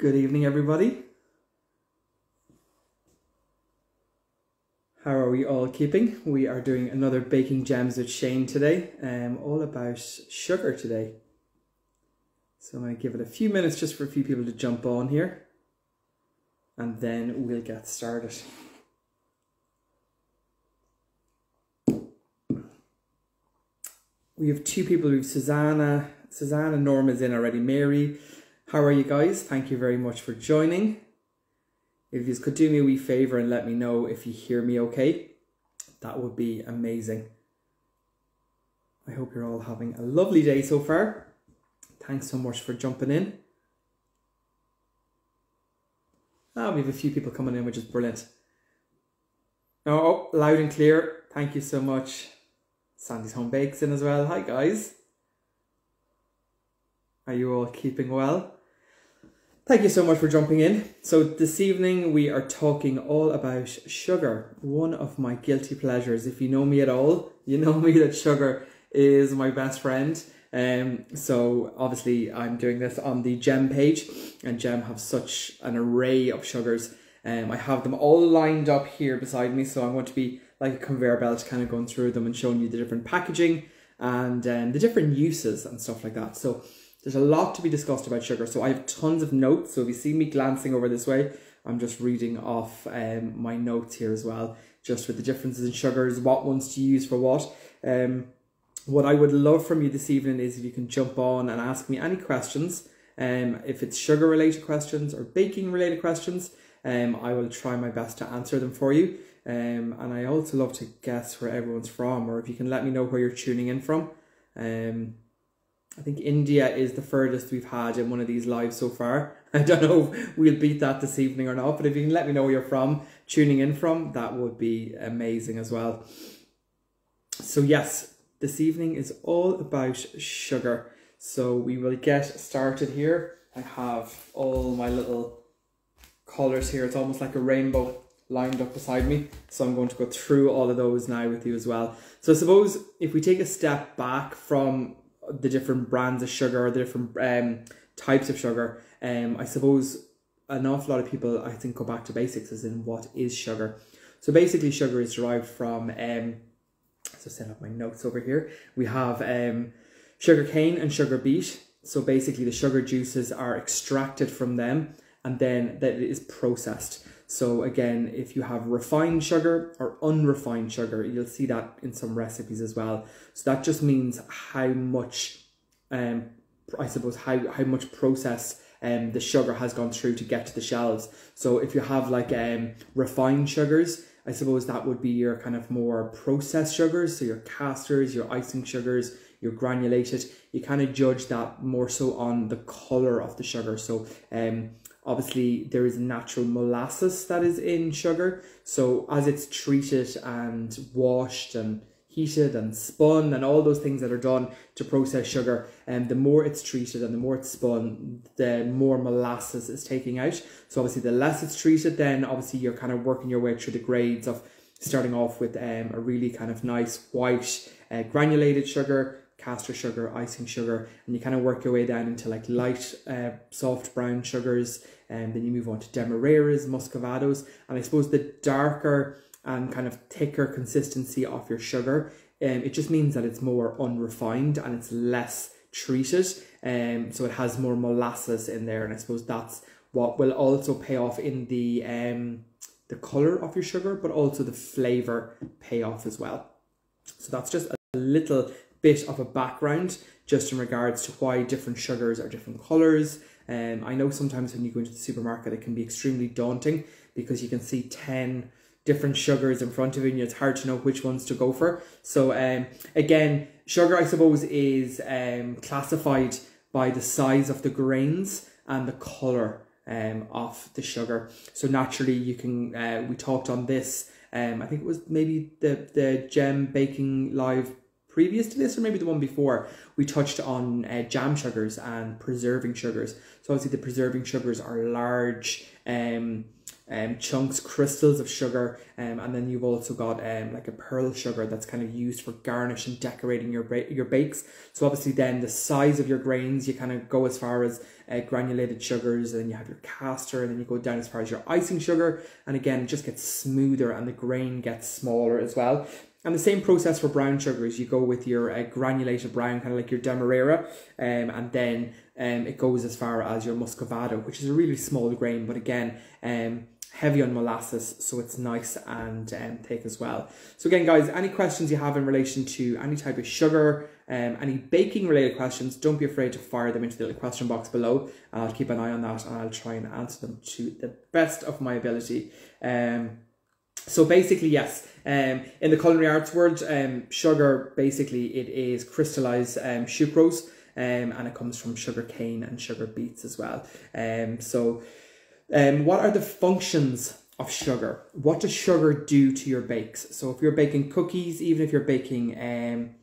Good evening, everybody. How are we all keeping? We are doing another Baking Gems with Shane today, all about sugar today. So I'm going to give it a few minutes just for a few people to jump on here, and then we'll get started. We have two people. We have Susanna Norma's in already. Mary, how are you guys? Thank you very much for joining. If you could do me a wee favour and let me know if you hear me okay, that would be amazing. I hope you're all having a lovely day so far. Thanks so much for jumping in. We have a few people coming in, which is brilliant. Oh, loud and clear. Thank you so much. Sandy's Home Bakes in as well. Hi guys. Are you all keeping well? Thank you so much for jumping in. So this evening we are talking all about sugar, one of my guilty pleasures. If you know me at all, you know me that sugar is my best friend. So obviously I'm doing this on the Gem page, and Gem have such an array of sugars. I have them all lined up here beside me, so I'm going to be like a conveyor belt kind of going through them and showing you the different packaging and the different uses and stuff like that. So there's a lot to be discussed about sugar. So I have tons of notes. So if you see me glancing over this way, I'm just reading off my notes here as well, just with the differences in sugars, what ones to use for what. What I would love from you this evening is if you can jump on and ask me any questions. If it's sugar related questions or baking related questions, I will try my best to answer them for you. And I also love to guess where everyone's from, or if you can let me know where you're tuning in from. I think India is the furthest we've had in one of these lives so far. I don't know if we'll beat that this evening or not, but if you can let me know where you're from, tuning in from, that would be amazing as well. So yes, this evening is all about sugar. So we will get started here. I have all my little colours here. It's almost like a rainbow lined up beside me. So I'm going to go through all of those now with you as well. So I suppose if we take a step back from the different brands of sugar, or the different types of sugar, I suppose an awful lot of people, I think, go back to basics as in what is sugar. So basically sugar is derived from, so set up my notes over here, we have sugar cane and sugar beet. So basically the sugar juices are extracted from them, and then that it is processed. So again, if you have refined sugar or unrefined sugar, you'll see that in some recipes as well. So that just means how much, I suppose, how much process the sugar has gone through to get to the shelves. So if you have like refined sugars, I suppose that would be your kind of more processed sugars. So your casters, your icing sugars, your granulated, you kind of judge that more so on the colour of the sugar. So obviously there is natural molasses that is in sugar. So as it's treated and washed and heated and spun and all those things that are done to process sugar, and the more it's treated and the more it's spun, the more molasses is taking out. So obviously the less it's treated, then obviously you're kind of working your way through the grades of starting off with a really kind of nice white granulated sugar, caster sugar, icing sugar, and you kind of work your way down into like light soft brown sugars, and then you move on to Demeraras, Muscovados, and I suppose the darker and kind of thicker consistency of your sugar, it just means that it's more unrefined and it's less treated, so it has more molasses in there, and I suppose that's what will also pay off in the colour of your sugar, but also the flavour pay off as well. So that's just a little bit of a background just in regards to why different sugars are different colours. I know sometimes when you go into the supermarket it can be extremely daunting because you can see 10 different sugars in front of you and it's hard to know which ones to go for. So again, sugar I suppose is classified by the size of the grains and the colour of the sugar. So naturally you can, we talked on this, I think it was maybe the Gem Baking Live previous to this, or maybe the one before, we touched on jam sugars and preserving sugars. So obviously the preserving sugars are large chunks, crystals of sugar, and then you've also got like a pearl sugar that's kind of used for garnish and decorating your bakes. So obviously then the size of your grains, you kind of go as far as granulated sugars, and then you have your castor, and then you go down as far as your icing sugar, and again it just gets smoother and the grain gets smaller as well. And the same process for brown sugars. You go with your granulated brown, kind of like your Demerara, and then it goes as far as your Muscovado, which is a really small grain, but again, heavy on molasses, so it's nice and thick as well. So again, guys, any questions you have in relation to any type of sugar, any baking related questions, don't be afraid to fire them into the little question box below. I'll keep an eye on that and I'll try and answer them to the best of my ability. So basically, yes, in the culinary arts world, sugar, basically it is crystallized sucrose, and it comes from sugar cane and sugar beets as well. What are the functions of sugar? What does sugar do to your bakes? So if you're baking cookies, even if you're baking,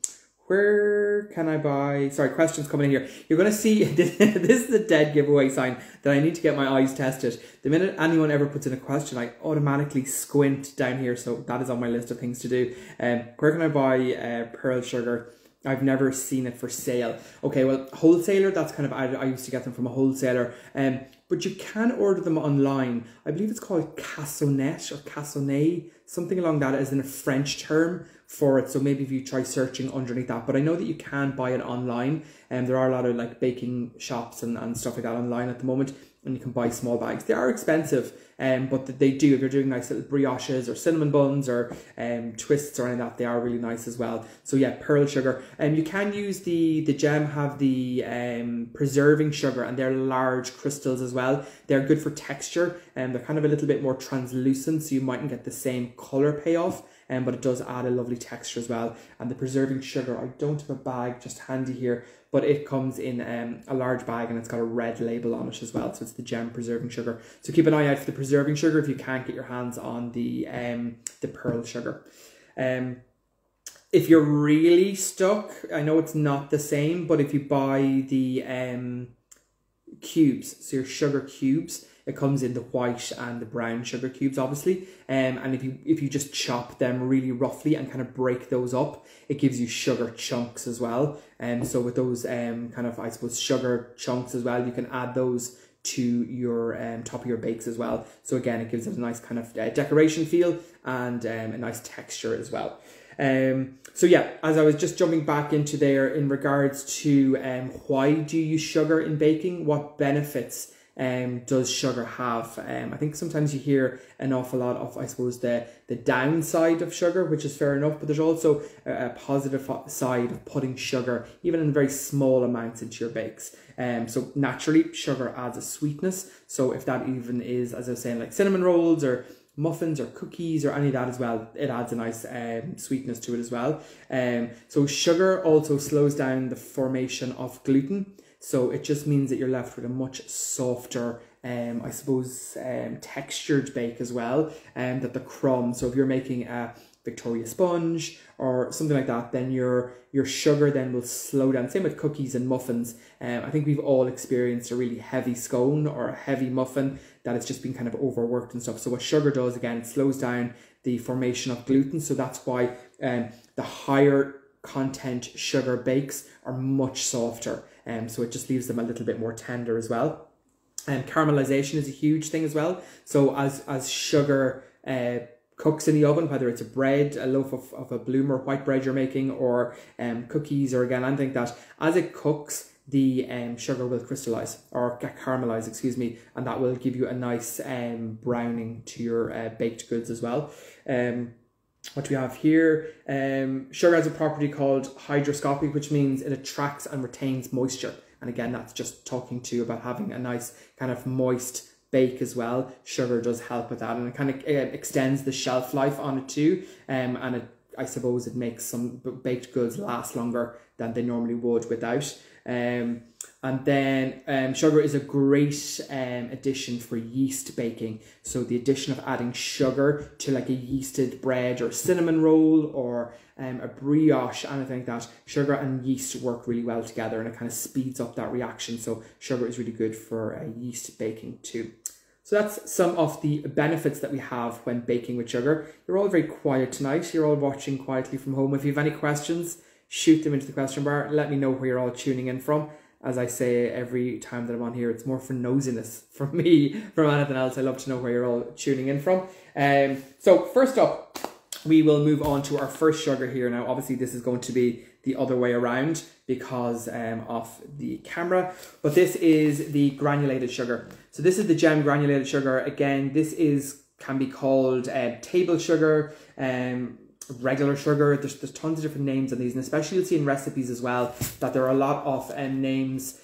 where can I buy? Sorry, questions coming in here. You're going to see, this is a dead giveaway sign that I need to get my eyes tested. The minute anyone ever puts in a question, I automatically squint down here. So that is on my list of things to do. Where can I buy pearl sugar? I've never seen it for sale. Okay, well, wholesaler, that's kind of, I used to get them from a wholesaler. But you can order them online. I believe it's called cassonette or cassonnet, something along that, as in a French term for it. So maybe if you try searching underneath that. But I know that you can buy it online. And there are a lot of like baking shops and stuff like that online at the moment. And you can buy small bags. They are expensive, but they do, if you're doing nice little brioches or cinnamon buns or twists or any of that, they are really nice as well. So yeah, pearl sugar. You can use the gem, have the preserving sugar, and they're large crystals as well. They're good for texture, and they're kind of a little bit more translucent, so you mightn't get the same colour payoff. But it does add a lovely texture as well. And the preserving sugar, I don't have a bag just handy here, but it comes in a large bag and it's got a red label on it as well. So it's the gem preserving sugar. So keep an eye out for the preserving sugar if you can't get your hands on the pearl sugar. If you're really stuck, I know it's not the same, but if you buy the cubes, so your sugar cubes, it comes in the white and the brown sugar cubes, obviously. And if you just chop them really roughly and kind of break those up, it gives you sugar chunks as well. So with those kind of, I suppose, sugar chunks as well, you can add those to your top of your bakes as well. So again, it gives it a nice kind of decoration feel and a nice texture as well. So yeah, as I was just jumping back into there in regards to why do you use sugar in baking, what benefits does sugar have? I think sometimes you hear an awful lot of, I suppose, the downside of sugar, which is fair enough, but there's also a positive side of putting sugar, even in very small amounts, into your bakes. So naturally, sugar adds a sweetness. So if that even is, as I was saying, like cinnamon rolls or muffins or cookies or any of that as well, it adds a nice sweetness to it as well. So sugar also slows down the formation of gluten. So it just means that you're left with a much softer, I suppose, textured bake as well. That the crumb, so if you're making a Victoria sponge or something like that, then your sugar then will slow down. Same with cookies and muffins. I think we've all experienced a really heavy scone or a heavy muffin that it's just been kind of overworked and stuff. So what sugar does, again, it slows down the formation of gluten. So that's why the higher content sugar bakes are much softer. So it just leaves them a little bit more tender as well. And caramelization is a huge thing as well. So as sugar cooks in the oven, whether it's a bread, a loaf of a bloomer white bread you're making, or cookies, or again anything like that, as it cooks, the sugar will crystallize or caramelize, excuse me, and that will give you a nice browning to your baked goods as well. What we have here, sugar has a property called hygroscopic, which means it attracts and retains moisture. And again, that's just talking to you about having a nice kind of moist bake as well. Sugar does help with that, and it kind of extends the shelf life on it too. And I suppose it makes some baked goods last longer than they normally would without. And then sugar is a great addition for yeast baking. So the addition of adding sugar to like a yeasted bread or cinnamon roll or a brioche, anything like that, sugar and yeast work really well together, and it kind of speeds up that reaction. So sugar is really good for yeast baking too. So that's some of the benefits that we have when baking with sugar. You're all very quiet tonight. You're all watching quietly from home. If you have any questions, shoot them into the question bar. Let me know where you're all tuning in from. As I say every time that I'm on here, it's more for nosiness from me, from anything else. I love to know where you're all tuning in from. So first up, we will move on to our first sugar here. Now, obviously, this is going to be the other way around because of the camera, but this is the granulated sugar. So this is the gem granulated sugar. Again, this can be called table sugar, regular sugar. There's tons of different names on these, and especially you'll see in recipes as well that there are a lot of names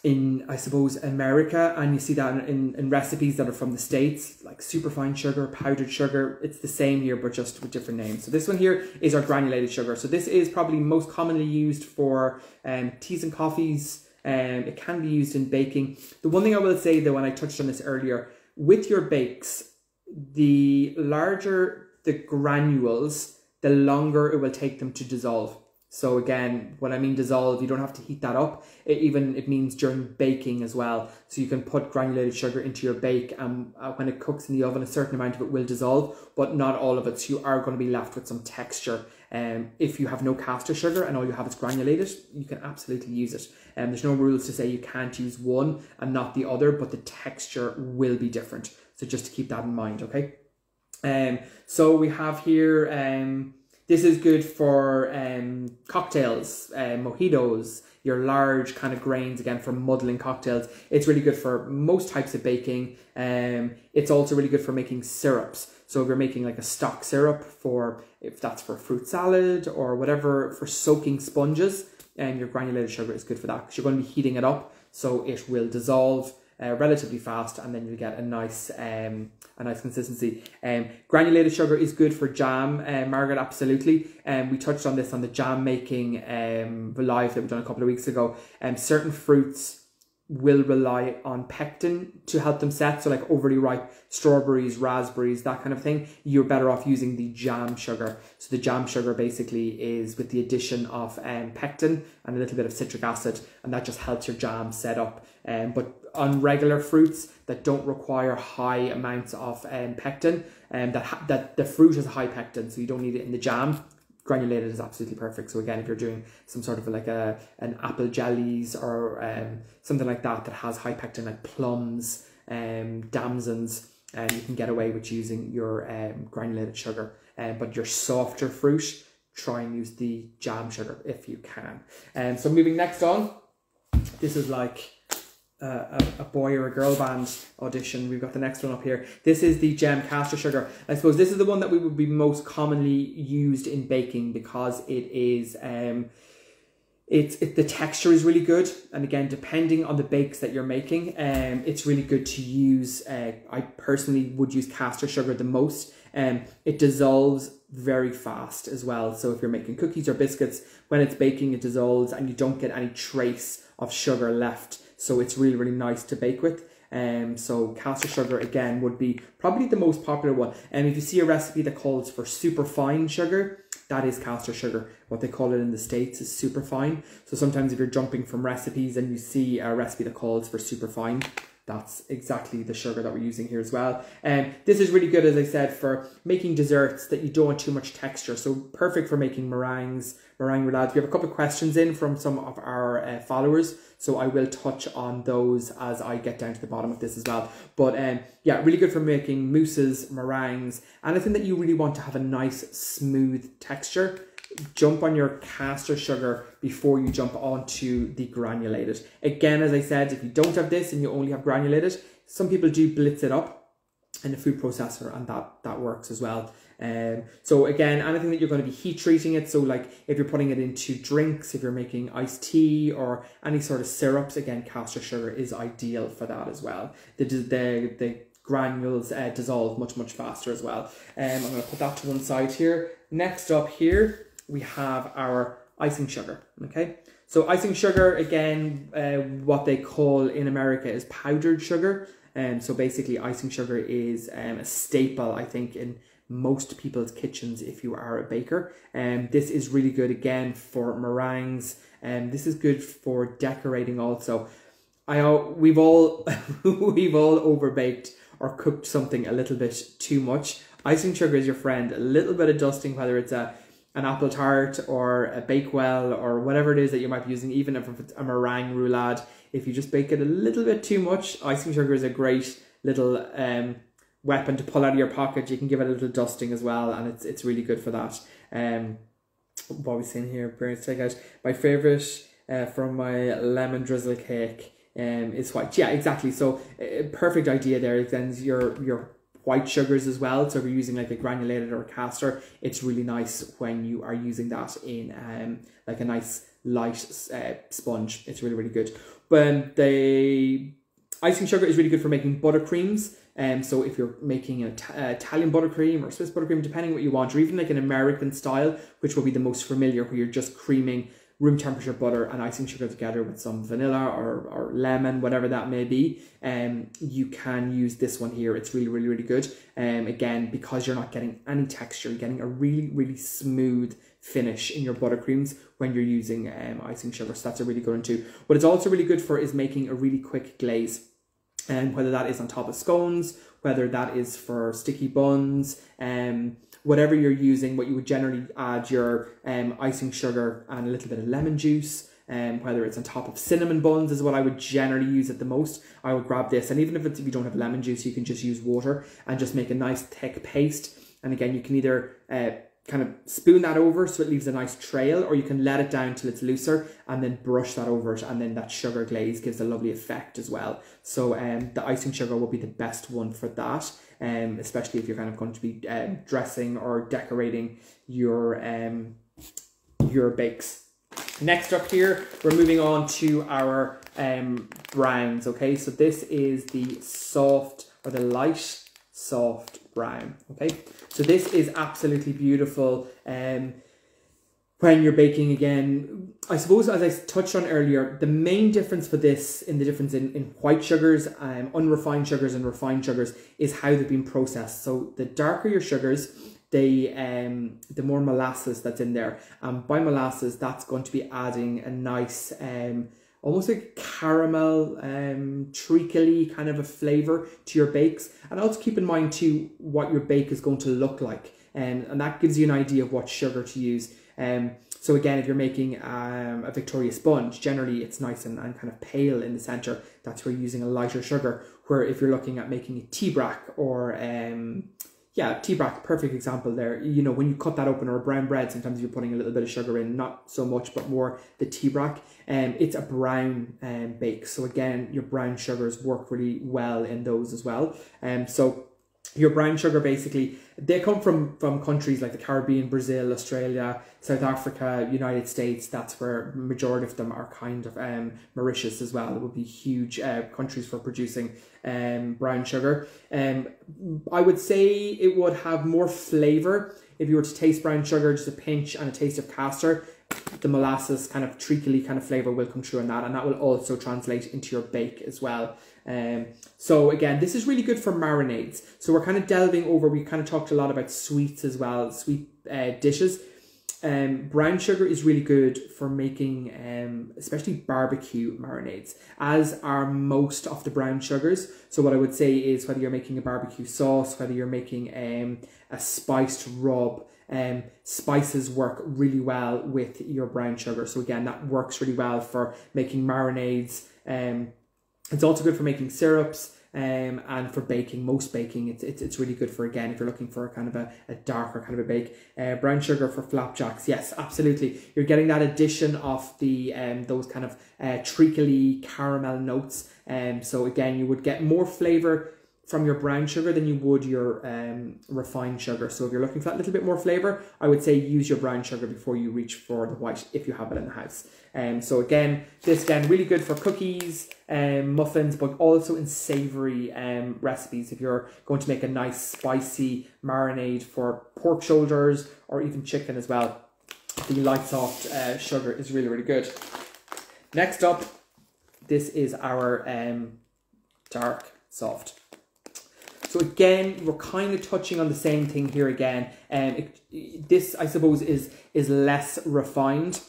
in, I suppose, America, and you see that in recipes that are from the States, like superfine sugar, powdered sugar. It's the same here, but just with different names. So this one here is our granulated sugar. So this is probably most commonly used for teas and coffees. It can be used in baking. The one thing I will say though, and I touched on this earlier, with your bakes, the larger the granules, the longer it will take them to dissolve. So again, when I mean dissolve, you don't have to heat that up. It means during baking as well. So you can put granulated sugar into your bake, and when it cooks in the oven, a certain amount of it will dissolve, but not all of it. So you are going to be left with some texture. If you have no caster sugar and all you have is granulated, you can absolutely use it. There's no rules to say you can't use one and not the other, but the texture will be different. So just to keep that in mind, okay? So we have here, this is good for cocktails, mojitos, your large kind of grains, again, for muddling cocktails. It's really good for most types of baking. It's also really good for making syrups. So if you're making like a stock syrup if that's for fruit salad or whatever, for soaking sponges, your granulated sugar is good for that because you're going to be heating it up, so it will dissolve relatively fast, and then you get a nice consistency. Granulated sugar is good for jam, Margaret, absolutely. We touched on this on the jam making live that we've done a couple of weeks ago. Certain fruits will rely on pectin to help them set, so like overly ripe strawberries, raspberries, that kind of thing. You're better off using the jam sugar. So the jam sugar basically is with the addition of pectin and a little bit of citric acid, and that just helps your jam set up. But on regular fruits that don't require high amounts of pectin, that the fruit has high pectin, so you don't need it in the jam, granulated is absolutely perfect. So again, if you're doing some sort of like an apple jellies or something like that has high pectin, like plums, damsons, you can get away with using your granulated sugar. But your softer fruit, try and use the jam sugar if you can. So moving next on, this is like a boy or a girl band audition. We've got the next one up here. This is the gem caster sugar. I suppose this is the one that we would be most commonly used in baking because it is the texture is really good, and again, depending on the bakes that you're making, it's really good to use. I personally would use caster sugar the most. It dissolves very fast as well. So if you're making cookies or biscuits, when it's baking, it dissolves and you don't get any trace of sugar left. So it's really, really nice to bake with. So caster sugar, again, would be probably the most popular one. And if you see a recipe that calls for super fine sugar, that is caster sugar. What they call it in the States is super fine. So sometimes if you're jumping from recipes and you see a recipe that calls for super fine, that's exactly the sugar that we're using here as well. This is really good, as I said, for making desserts that you don't want too much texture. So perfect for making meringues, meringue roulades. We have a couple of questions in from some of our followers, so I will touch on those as I get down to the bottom of this as well. But yeah, really good for making mousses, meringues, anything that you really want to have a nice smooth texture. Jump on your caster sugar before you jump onto the granulated. Again, as I said, if you don't have this and you only have granulated, some people do blitz it up in a food processor, and that works as well. So again, anything that you're going to be heat treating it, so like if you're putting it into drinks, if you're making iced tea or any sort of syrups, again, caster sugar is ideal for that as well. The granules dissolve much faster as well. I'm going to put that to one side here. Next up here, we have our icing sugar, okay? So icing sugar, again, what they call in America is powdered sugar. So basically icing sugar is a staple, I think, in most people's kitchens if you are a baker. This is really good, again, for meringues. This is good for decorating also. we've all we've all overbaked or cooked something a little bit too much. Icing sugar is your friend. A little bit of dusting, whether it's an apple tart or a Bakewell or whatever it is that you might be using, even if it's a meringue roulade. If you just bake it a little bit too much, icing sugar is a great little weapon to pull out of your pocket. You can give it a little dusting as well, and it's really good for that. What are we saying here? Parents take out. My favourite from my lemon drizzle cake is white. Yeah, exactly. So perfect idea there. Then your white sugars as well. So if you're using like a granulated or a caster, it's really nice when you are using that in like a nice light sponge. It's really, really good. But the icing sugar is really good for making buttercreams. So if you're making an Italian buttercream or Swiss buttercream, depending what you want, or even like an American style, which will be the most familiar, where you're just creaming room temperature butter and icing sugar together with some vanilla or lemon, whatever that may be, you can use this one here. It's really, really, really good. Again, because you're not getting any texture, you're getting a really, really smooth finish in your buttercreams when you're using icing sugar. So that's a really good one too. What it's also really good for is making a really quick glaze. Whether that is on top of scones, whether that is for sticky buns, whatever you're using, what you would generally add your icing sugar and a little bit of lemon juice, whether it's on top of cinnamon buns is what I would generally use it the most. I would grab this, and even if you don't have lemon juice, you can just use water and just make a nice thick paste. And again, you can either kind of spoon that over so it leaves a nice trail, or you can let it down till it's looser and then brush that over it, and then that sugar glaze gives a lovely effect as well. So the icing sugar will be the best one for that, especially if you're kind of going to be dressing or decorating your bakes. Next up here, we're moving on to our browns. Okay, so this is the soft or the light soft brown. Okay, so this is absolutely beautiful when you're baking. Again, I suppose, as I touched on earlier, the main difference for this, the difference in white sugars, unrefined sugars and refined sugars, is how they've been processed. So the darker your sugars, the more molasses that's in there. By molasses, that's going to be adding a nice almost like caramel, treacly kind of a flavour to your bakes. And also keep in mind too what your bake is going to look like. And that gives you an idea of what sugar to use. So again, if you're making a Victoria sponge, generally it's nice and kind of pale in the centre. That's where you're using a lighter sugar. Where if you're looking at making a tea brack or yeah, tea brack, perfect example there. You know, when you cut that open, or a brown bread, sometimes you're putting a little bit of sugar in, not so much, but more the tea brack. It's a brown bake. So again, your brown sugars work really well in those as well. So your brown sugar, basically, they come from countries like the Caribbean, Brazil, Australia, South Africa, United States. That's where majority of them are kind of Mauritius as well. It would be huge countries for producing brown sugar. I would say it would have more flavour if you were to taste brown sugar, just a pinch and a taste of castor. The molasses kind of treacly kind of flavour will come through in that, and that will also translate into your bake as well. So again, this is really good for marinades. So we're kind of delving over, we kind of talked a lot about sweets as well, sweet dishes. Brown sugar is really good for making especially barbecue marinades, as are most of the brown sugars. So what I would say is, whether you're making a barbecue sauce, whether you're making a spiced rub, spices work really well with your brown sugar. So again, that works really well for making marinades. It's also good for making syrups, and for baking. Most baking, it's really good for, again, if you're looking for a kind of a darker kind of a bake. Brown sugar for flapjacks, yes, absolutely. You're getting that addition of the those kind of treacly caramel notes. So again, you would get more flavour from your brown sugar than you would your refined sugar. So if you're looking for that little bit more flavour, I would say use your brown sugar before you reach for the white, if you have it in the house. So again, this really good for cookies, muffins, but also in savoury recipes. If you're going to make a nice spicy marinade for pork shoulders or even chicken as well, the light soft sugar is really, really good. Next up, this is our dark soft. So again, we're kind of touching on the same thing here again. This, I suppose, is less refined.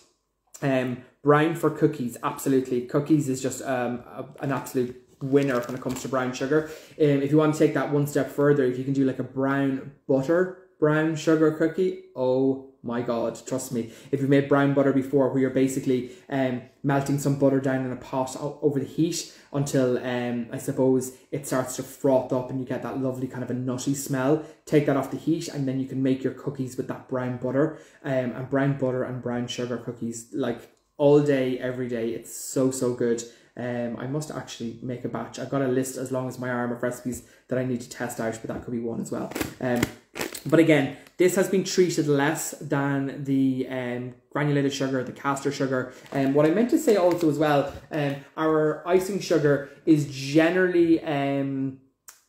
Brown for cookies, absolutely. Cookies is just an absolute winner when it comes to brown sugar. If you want to take that one step further, if you can do like a brown sugar cookie, oh my God, trust me. If you've made brown butter before, where you're basically melting some butter down in a pot over the heat until I suppose it starts to froth up and you get that lovely kind of a nutty smell. Take that off the heat and then you can make your cookies with that brown butter. And brown butter and brown sugar cookies, like all day, every day. It's so, so good. I must actually make a batch. I've got a list as long as my arm of recipes that I need to test out, but that could be one as well. But again, this has been treated less than the granulated sugar, the caster sugar. What I meant to say also as well, our icing sugar is generally,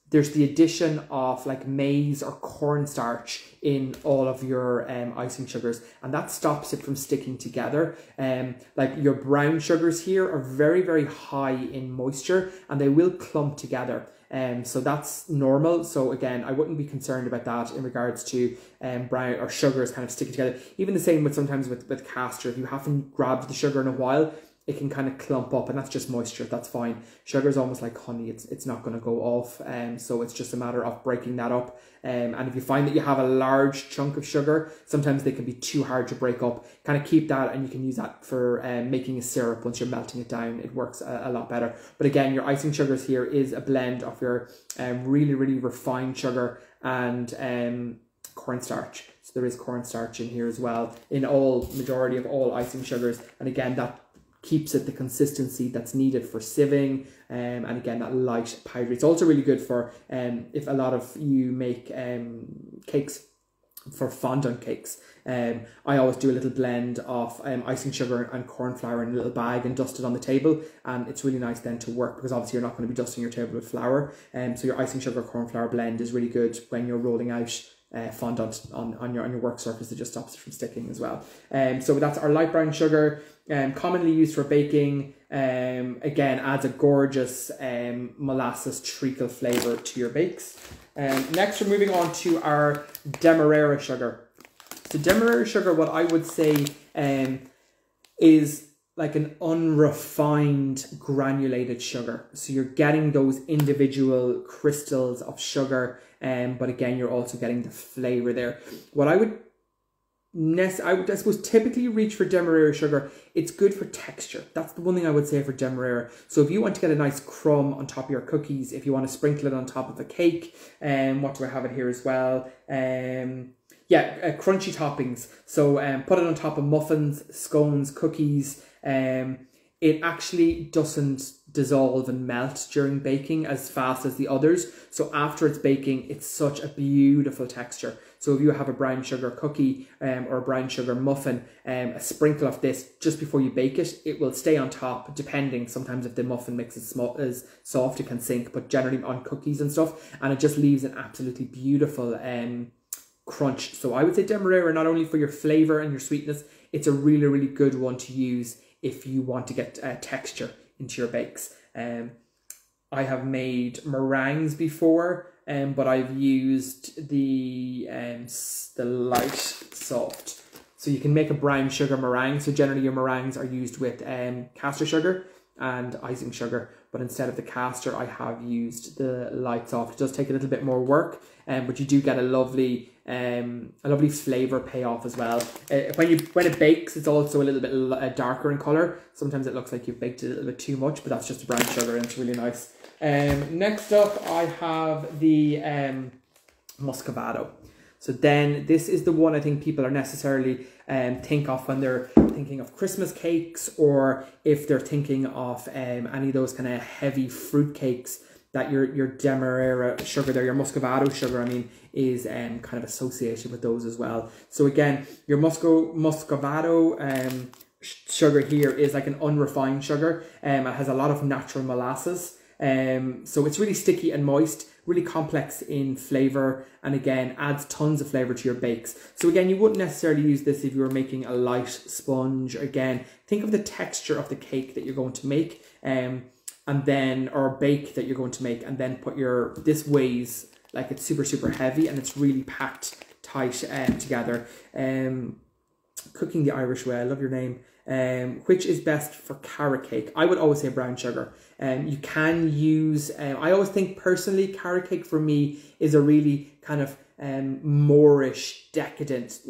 there's the addition of like maize or cornstarch in all of your icing sugars, and that stops it from sticking together. Like your brown sugars here are very, very high in moisture and they will clump together. So that's normal. So again, I wouldn't be concerned about that in regards to brown or sugars kind of sticking together. Even the same with sometimes with caster, if you haven't grabbed the sugar in a while, it can kind of clump up, and that's just moisture. That's fine. Sugar is almost like honey. It's not going to go off. So it's just a matter of breaking that up. And if you find that you have a large chunk of sugar, sometimes they can be too hard to break up. Kind of keep that, and you can use that for making a syrup once you're melting it down. It works a lot better. But again, your icing sugars here is a blend of your really, really refined sugar and cornstarch. So there is cornstarch in here as well, in majority of all icing sugars. And again, that keeps it the consistency that's needed for sieving, and again that light powder. It's also really good for if a lot of you make cakes, for fondant cakes. I always do a little blend of icing sugar and corn flour in a little bag and dust it on the table, and it's really nice then to work, because obviously you're not going to be dusting your table with flour. So your icing sugar corn flour blend is really good when you're rolling out fondant on your work surface. It just stops it from sticking as well. So that's our light brown sugar, commonly used for baking. Again, adds a gorgeous molasses treacle flavour to your bakes. Next, we're moving on to our Demerara sugar. So Demerara sugar, what I would say is like an unrefined granulated sugar. So you're getting those individual crystals of sugar, but again, you're also getting the flavour there. What I would suppose typically reach for Demerara sugar, it's good for texture. That's the one thing I would say for Demerara. So if you want to get a nice crumb on top of your cookies, if you want to sprinkle it on top of a cake, what do I have it here as well? Crunchy toppings. So put it on top of muffins, scones, cookies. It actually doesn't dissolve and melt during baking as fast as the others. So after it's baking, it's such a beautiful texture. So if you have a brown sugar cookie or a brown sugar muffin, a sprinkle of this just before you bake it, it will stay on top, depending. Sometimes if the muffin mix is soft, it can sink, but generally on cookies and stuff, and it just leaves an absolutely beautiful crunch. So I would say Demerara, not only for your flavour and your sweetness, it's a really, really good one to use if you want to get texture into your bakes. I have made meringues before, but I've used the light soft. So you can make a brown sugar meringue. So generally your meringues are used with caster sugar and icing sugar, but instead of the caster, I have used the light soft. It does take a little bit more work, but you do get a lovely flavour payoff as well. When it bakes, it's also a little bit darker in colour. Sometimes it looks like you've baked it a little bit too much, but that's just the brown sugar and it's really nice. Next up, I have the Muscovado. So then this is the one I think people are necessarily think of when they're thinking of Christmas cakes, or if they're thinking of any of those kind of heavy fruit cakes that your Demerara sugar there, your Muscovado sugar, I mean, is kind of associated with those as well. So again, your Muscovado sugar here is like an unrefined sugar. It has a lot of natural molasses. So it's really sticky and moist, really complex in flavour, and again adds tons of flavour to your bakes. So again, you wouldn't necessarily use this if you were making a light sponge. Again, think of the texture of the cake that you're going to make, or bake that you're going to make, and then put this weighs like it's super, super heavy and it's really packed tight together. Cooking the Irish way, I love your name. Which is best for carrot cake? I would always say brown sugar. You can use, I always think personally, carrot cake for me is a really kind of Moorish, decadent,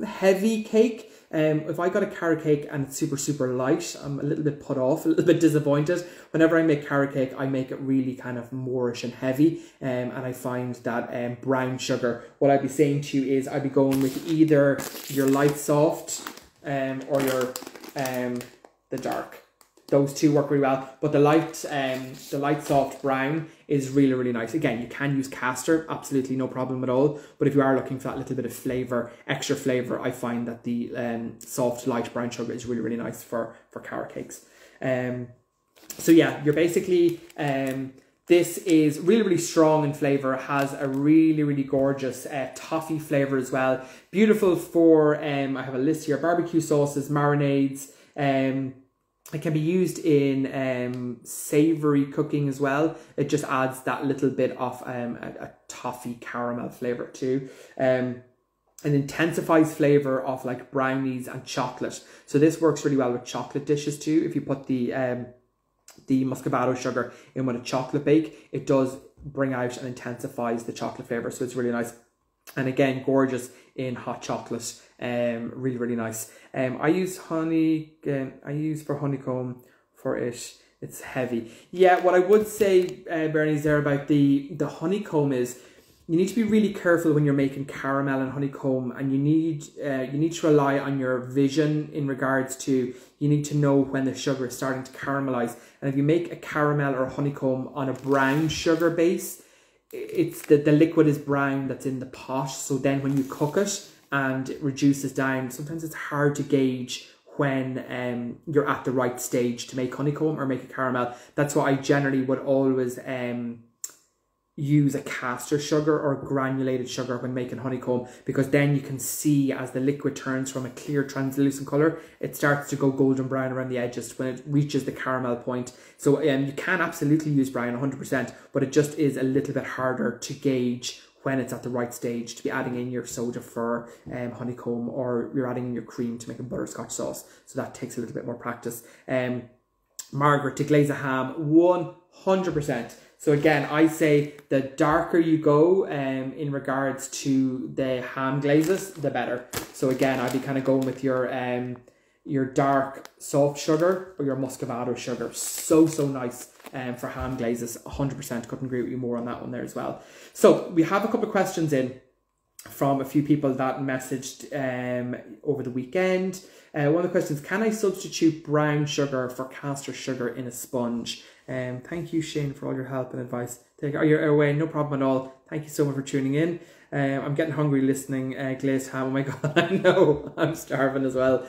heavy cake. If I got a carrot cake and it's super, super light, I'm a little bit put off, a little bit disappointed. Whenever I make carrot cake, I make it really kind of Moorish and heavy. And I find that brown sugar, what I'd be saying to you is I'd be going with either your light soft or your the dark. Those two work really well, but the light soft brown is really, really nice. Again, you can use castor, absolutely no problem at all. But if you are looking for that little bit of flavor, extra flavor, I find that the soft light brown sugar is really, really nice for carrot cakes. So yeah, you're basically this is really, really strong in flavor. It has a really, really gorgeous toffee flavor as well. Beautiful for I have a list here: barbecue sauces, marinades. It can be used in savoury cooking as well. It just adds that little bit of a toffee caramel flavour too. It intensifies flavour of like brownies and chocolate. So this works really well with chocolate dishes too. If you put the Muscovado sugar in with a chocolate bake, it does bring out and intensifies the chocolate flavour. So it's really nice. And again, gorgeous in hot chocolate. Really, really nice. I use honey. I use for honeycomb for it. It's heavy. Yeah, what I would say, Bernie's there about the honeycomb is you need to be really careful when you're making caramel and honeycomb, and you need to rely on your vision in regards to, you need to know when the sugar is starting to caramelize. And if you make a caramel or a honeycomb on a brown sugar base, it's the liquid is brown that's in the pot. So then when you cook it and it reduces down, sometimes it's hard to gauge when you're at the right stage to make honeycomb or make a caramel. That's why I generally would always use a castor sugar or granulated sugar when making honeycomb, because then you can see as the liquid turns from a clear translucent colour, it starts to go golden brown around the edges when it reaches the caramel point. So you can absolutely use brown 100%, but it just is a little bit harder to gauge when it's at the right stage to be adding in your soda for honeycomb, or you're adding in your cream to make a butterscotch sauce. So that takes a little bit more practice. Margaret, to glaze a ham, 100%. So again, I say the darker you go in regards to the ham glazes, the better. So again, I'd be kind of going with your dark soft sugar or your Muscovado sugar. So nice for ham glazes, 100%. Couldn't agree with you more on that one there as well. So we have a couple of questions in from a few people that messaged over the weekend. One of the questions: can I substitute brown sugar for castor sugar in a sponge? Thank you, Shane, for all your help and advice. Are you away? No problem at all. Thank you so much for tuning in. I'm getting hungry listening. Glazed ham. Oh my god, I know. I'm starving as well.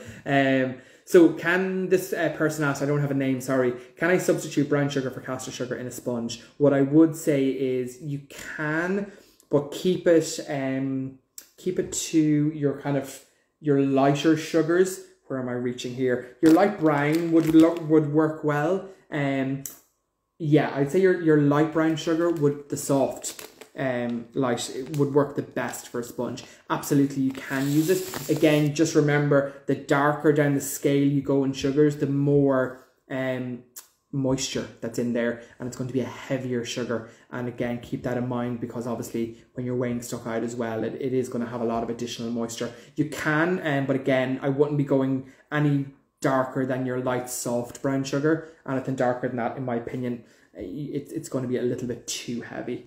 So can this person ask, I don't have a name, sorry, can I substitute brown sugar for castor sugar in a sponge? What I would say is you can, but keep it to your kind of your lighter sugars. Where am I reaching here? Your light brown would work well. Yeah, I'd say your light brown sugar would, the soft light, it would work the best for a sponge. Absolutely, you can use it. Again, just remember, the darker down the scale you go in sugars, the more moisture that's in there, and it's going to be a heavier sugar. And again, keep that in mind, because obviously when you're weighing stuff out as well, it is going to have a lot of additional moisture. You can, but again, I wouldn't be going any darker than your light soft brown sugar. Anything darker than that, in my opinion, it's going to be a little bit too heavy.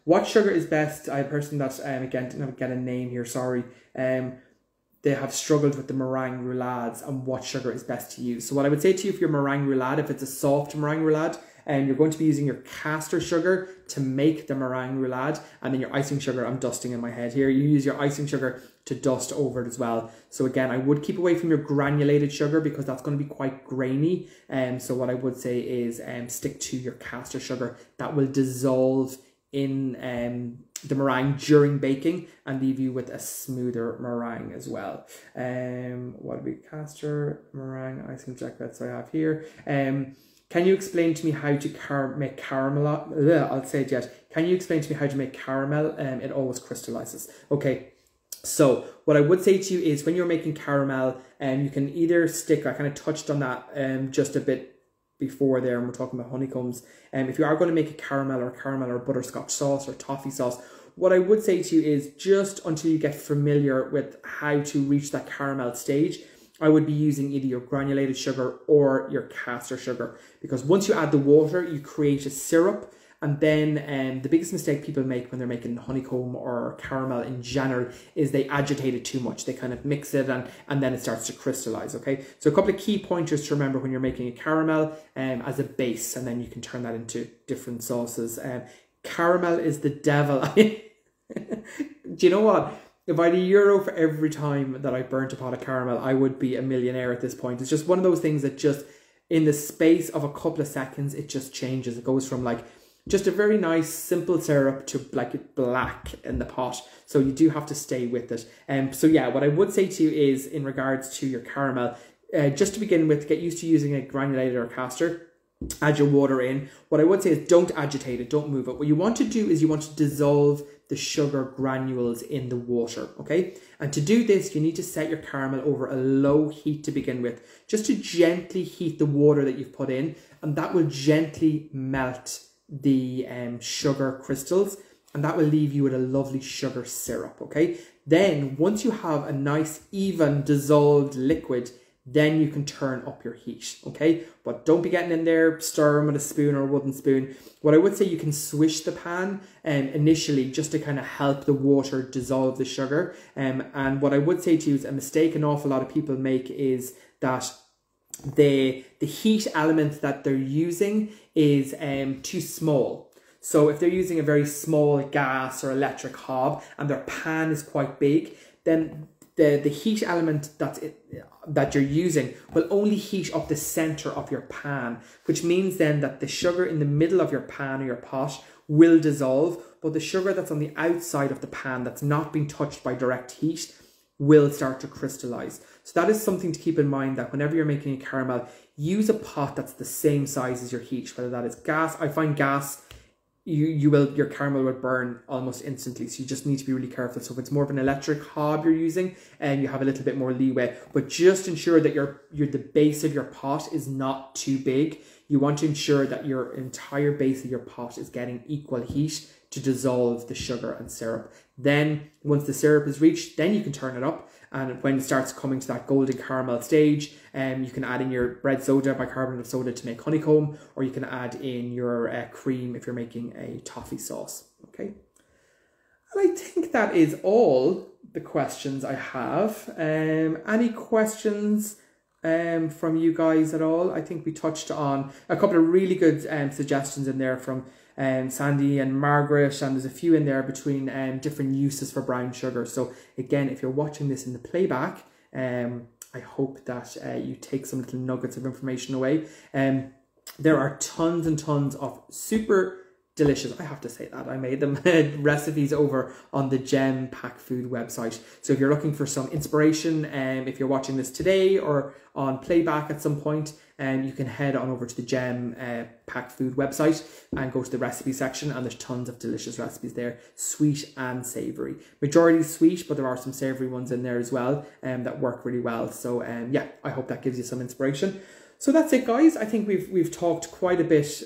What sugar is best? I have a person that again didn't get a name here, sorry. They have struggled with the meringue roulades and what sugar is best to use. So what I would say to you, if your meringue roulade, if it's a soft meringue roulade, you're going to be using your castor sugar to make the meringue roulade, and then your icing sugar, I'm dusting in my head here, you use your icing sugar to dust over it as well. So again, I would keep away from your granulated sugar, because that's going to be quite grainy. So what I would say is stick to your castor sugar. That will dissolve in the meringue during baking and leave you with a smoother meringue as well. What would be castor, meringue, icing, jack bits I have here. Can you explain to me how to make caramel? I'll say it yet. Can you explain to me how to make caramel? It always crystallizes. Okay, So what I would say to you is when you're making caramel, you can either stick, I kind of touched on that just a bit before there, and we're talking about honeycombs. If you are going to make a caramel or butterscotch sauce or toffee sauce, what I would say to you is just until you get familiar with how to reach that caramel stage, I would be using either your granulated sugar or your caster sugar, because once you add the water, you create a syrup. And then the biggest mistake people make when they're making honeycomb or caramel in general is they agitate it too much. They kind of mix it and then it starts to crystallize, okay? So a couple of key pointers to remember when you're making a caramel as a base, and then you can turn that into different sauces. Caramel is the devil. Do you know what? If I had €1 for every time that I burnt a pot of caramel, I would be a millionaire at this point. It's just one of those things that just, in the space of a couple of seconds, it just changes. It goes from like just a very nice simple syrup to like black in the pot. So you do have to stay with it. So yeah, what I would say to you is in regards to your caramel, just to begin with, get used to using a granulated or caster. Add your water in. What I would say is don't agitate it, don't move it. What you want to do is you want to dissolve the sugar granules in the water, okay? And to do this, you need to set your caramel over a low heat to begin with, just to gently heat the water that you've put in, and that will gently melt the sugar crystals, and that will leave you with a lovely sugar syrup, okay? Then once you have a nice even dissolved liquid, then you can turn up your heat, okay? But don't be getting in there stirring with a spoon or a wooden spoon. What I would say, you can swish the pan initially just to kind of help the water dissolve the sugar. And what I would say to you is a mistake an awful lot of people make is that the heat element that they're using is too small. So if they're using a very small gas or electric hob and their pan is quite big, then the heat element that you're using will only heat up the center of your pan, which means then that the sugar in the middle of your pan or your pot will dissolve, but the sugar that's on the outside of the pan that's not being touched by direct heat will start to crystallize. So that is something to keep in mind, that whenever you're making a caramel, use a pot that's the same size as your heat, whether that is gas. I find gas, your caramel will burn almost instantly, so you just need to be really careful. So if it's more of an electric hob you're using, and you have a little bit more leeway, but just ensure that the base of your pot is not too big. You want to ensure that your entire base of your pot is getting equal heat to dissolve the sugar and syrup. Then once the syrup is reached, then you can turn it up, and when it starts coming to that golden caramel stage, you can add in your bread soda, bicarbonate of soda, to make honeycomb, or you can add in your cream if you're making a toffee sauce, okay? And I think that is all the questions I have. Any questions from you guys at all? I think we touched on a couple of really good suggestions in there from Sandy and Margaret, and there's a few in there between different uses for brown sugar. So again, if you're watching this in the playback, I hope that you take some little nuggets of information away. There are tons and tons of super delicious, I have to say that, I made them, recipes over on the Gem Pack Food website. So if you're looking for some inspiration, if you're watching this today or on playback at some point, you can head on over to the Gem Pack Food website and go to the recipe section, and there's tons of delicious recipes there, sweet and savoury. Majority sweet, but there are some savoury ones in there as well that work really well. So yeah, I hope that gives you some inspiration. So that's it, guys. I think we've talked quite a bit.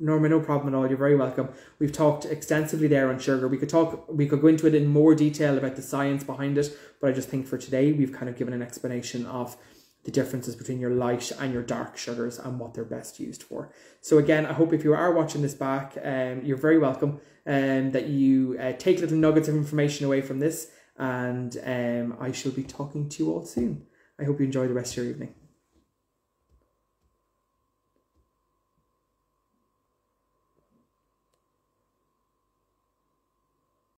Norma, no problem at all. You're very welcome. We've talked extensively there on sugar. We could go into it in more detail about the science behind it, but I just think for today we've kind of given an explanation of the differences between your light and your dark sugars and what they're best used for. So again, I hope if you are watching this back, you're very welcome, and that you take little nuggets of information away from this, and I shall be talking to you all soon. I hope you enjoy the rest of your evening.